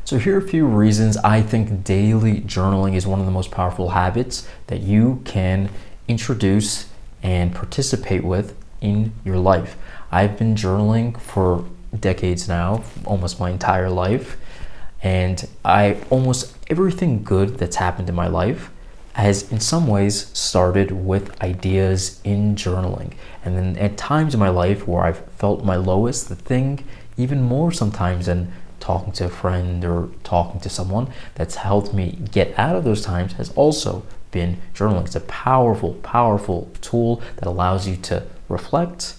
So here are a few reasons I think daily journaling is one of the most powerful habits that you can introduce and participate with in your life. I've been journaling for decades now, almost my entire life, and almost everything good that's happened in my life has in some ways started with ideas in journaling. And then at times in my life where I've felt my lowest, the thing even more sometimes than talking to a friend or talking to someone that's helped me get out of those times has also been journaling. It's a powerful, powerful tool that allows you to reflect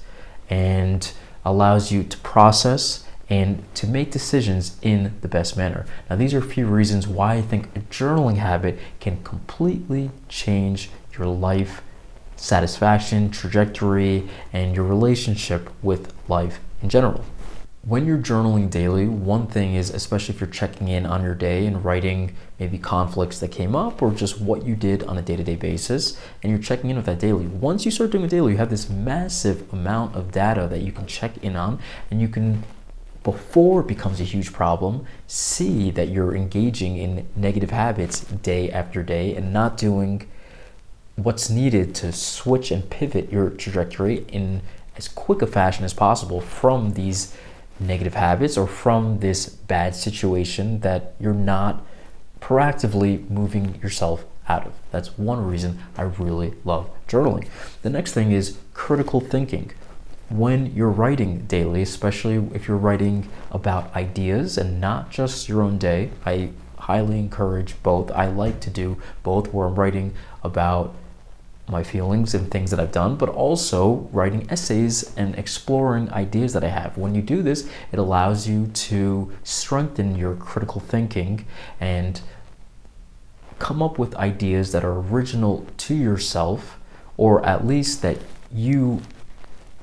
and allows you to process and to make decisions in the best manner. Now, these are a few reasons why I think a journaling habit can completely change your life satisfaction, trajectory, and your relationship with life in general. When you're journaling daily, one thing is, especially if you're checking in on your day and writing maybe conflicts that came up or just what you did on a day-to-day basis, and you're checking in with that daily. Once you start doing it daily, you have this massive amount of data that you can check in on, and you can, before it becomes a huge problem, see that you're engaging in negative habits day after day and not doing what's needed to switch and pivot your trajectory in as quick a fashion as possible from these negative habits or from this bad situation that you're not proactively moving yourself out of. That's one reason I really love journaling. The next thing is critical thinking. When you're writing daily, especially if you're writing about ideas and not just your own day, I highly encourage both. I like to do both, where I'm writing about my feelings and things that I've done, but also writing essays and exploring ideas that I have. When you do this, it allows you to strengthen your critical thinking and come up with ideas that are original to yourself, or at least that you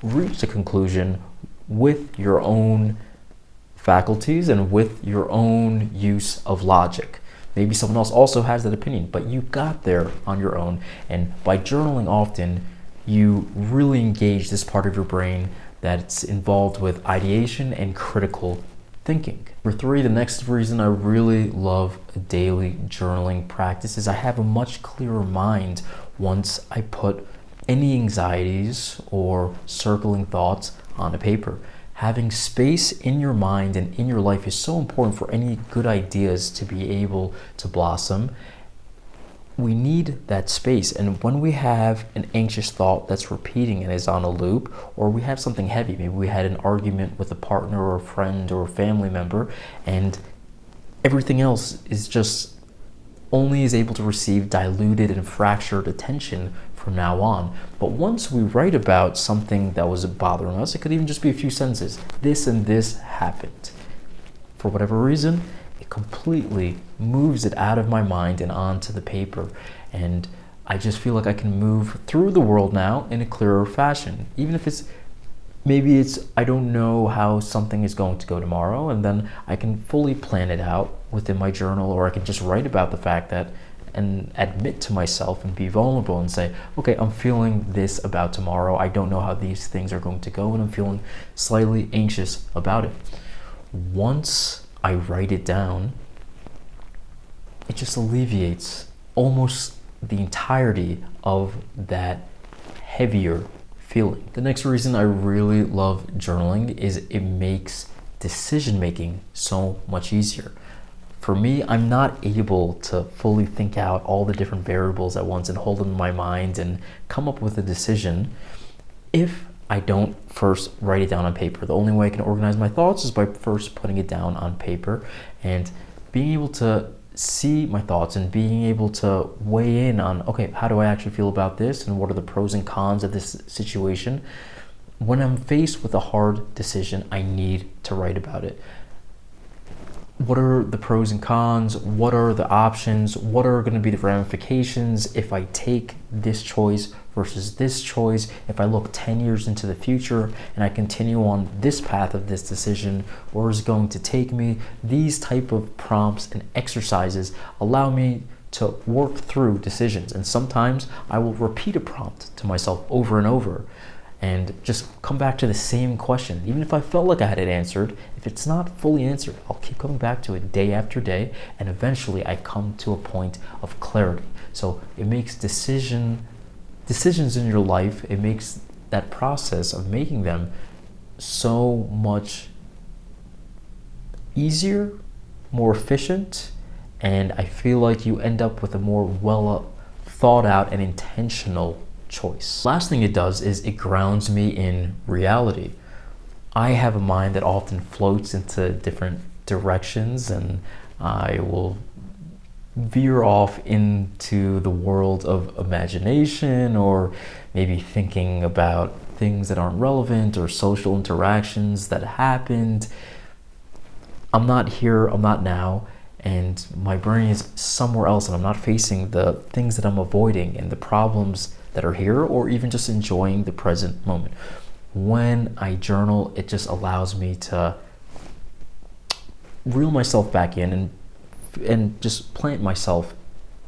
reach a conclusion with your own faculties and with your own use of logic. Maybe someone else also has that opinion, but you got there on your own. And by journaling often, you really engage this part of your brain that's involved with ideation and critical thinking. Number three, the next reason I really love a daily journaling practice is I have a much clearer mind once I put any anxieties or circling thoughts on a paper. Having space in your mind and in your life is so important for any good ideas to be able to blossom. We need that space. And when we have an anxious thought that's repeating and is on a loop, or we have something heavy, maybe we had an argument with a partner or a friend or a family member, and everything else is just only is able to receive diluted and fractured attention from now on. But once we write about something that was bothering us, it could even just be a few sentences. This and this happened. For whatever reason, it completely moves it out of my mind and onto the paper. And I just feel like I can move through the world now in a clearer fashion. Even if maybe I don't know how something is going to go tomorrow, and then I can fully plan it out within my journal, or I can just write about the fact that and admit to myself and be vulnerable and say, okay, I'm feeling this about tomorrow. I don't know how these things are going to go, and I'm feeling slightly anxious about it. Once I write it down, it just alleviates almost the entirety of that heavier feeling. The next reason I really love journaling is it makes decision making so much easier. For me, I'm not able to fully think out all the different variables at once and hold them in my mind and come up with a decision if I don't first write it down on paper. The only way I can organize my thoughts is by first putting it down on paper and being able to see my thoughts and being able to weigh in on, okay, how do I actually feel about this and what are the pros and cons of this situation? When I'm faced with a hard decision, I need to write about it. What are the pros and cons? What are the options? What are going to be the ramifications if I take this choice versus this choice? If I look 10 years into the future and I continue on this path of this decision, where is it going to take me? These type of prompts and exercises allow me to work through decisions. And sometimes I will repeat a prompt to myself over and over and just come back to the same question. Even if I felt like I had it answered, if it's not fully answered, I'll keep coming back to it day after day, and eventually I come to a point of clarity. So it makes decisions in your life, it makes that process of making them so much easier, more efficient, and I feel like you end up with a more well thought out and intentional choice. Last thing it does is it grounds me in reality. I have a mind that often floats into different directions, and I will veer off into the world of imagination, or maybe thinking about things that aren't relevant or social interactions that happened. I'm not here, I'm not now, and my brain is somewhere else, and I'm not facing the things that I'm avoiding and the problems that are here, or even just enjoying the present moment. When I journal, it just allows me to reel myself back in and just plant myself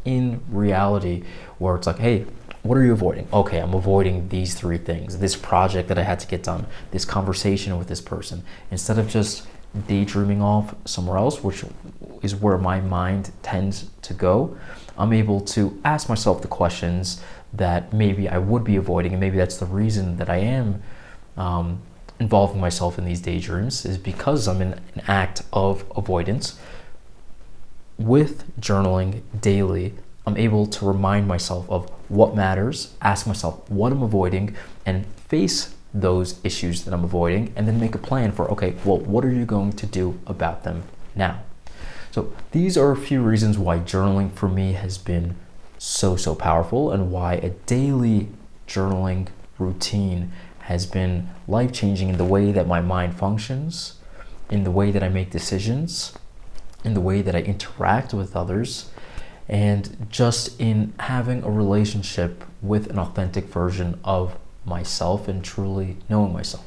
in reality, where it's like, hey, what are you avoiding? Okay, I'm avoiding these 3 things. This project that I had to get done, this conversation with this person. Instead of just daydreaming off somewhere else, which is where my mind tends to go, I'm able to ask myself the questions that maybe I would be avoiding, and maybe that's the reason that I am involving myself in these daydreams, is because I'm in an act of avoidance. With journaling daily, I'm able to remind myself of what matters, ask myself what I'm avoiding, and face those issues that I'm avoiding, and then make a plan for, okay, well, what are you going to do about them now? So these are a few reasons why journaling for me has been so powerful, and why a daily journaling routine has been life-changing in the way that my mind functions, in the way that I make decisions, in the way that I interact with others, and just in having a relationship with an authentic version of myself and truly knowing myself.